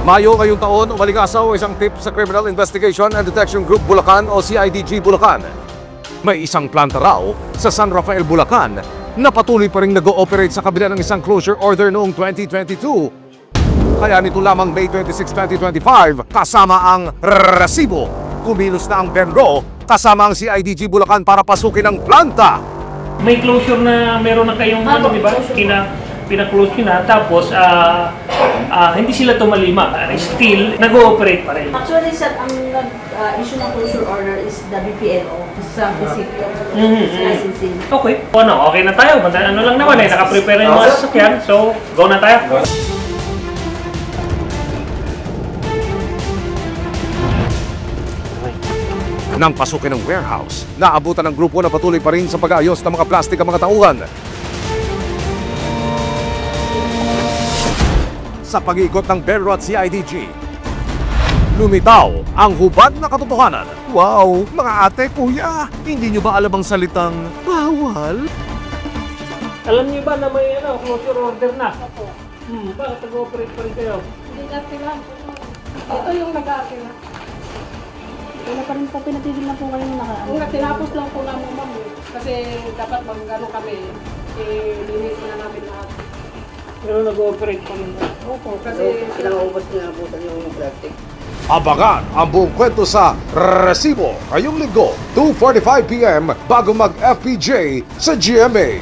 Mayo ngayong taon, umalingasaw isang tip sa Criminal Investigation and Detection Group Bulacan o CIDG Bulacan. May isang planta raw sa San Rafael, Bulacan na patuloy pa rin nag-ooperate sa kabila ng isang closure order noong 2022. Kaya nito lamang May 26, 2025, kasama ang resibo, kumilos na ang Benro kasama ang CIDG Bulacan para pasukin ang planta. May closure na meron na kayong ano, di ba? Pina-close nyo na, tapos hindi sila tumalima. Still, nag-ooperate pa rin. Actually, sir, ang issue ng closure order is the BPLO sa municipio. Licensing. Okay. Okay na tayo. Ano lang naman naka-prepare yung mga sasakyan. So, go na tayo. Nang pasukin ng warehouse, naabutan ng grupo na patuloy pa rin sa pag-aayos ng mga plastik ang mga tauhan. Sa pag-iikot ng Benro at CIDG, lumitaw ang hubad na katotohanan. Wow, mga ate, kuya, hindi nyo ba alam ang salitang bawal? Alam niyo ba na may closure order na? Opo. Bakit nag-ooperate pa rin kayo? Hindi natin lang. Ito yung nag-aakila. Wala pa rin po, pinatigil na po kayo nung nakaraan. Kung tinapos lang po namin, ma'am, kasi dapat mag-ano kami, limit na namin lahat. Pero nag-ooperate pa rin. Opo, kasi Kinaubos na po yung plastic. Abangan ang buong kwento sa Resibo ngayong linggo, 2:45 PM bago mag-FPJ sa GMA.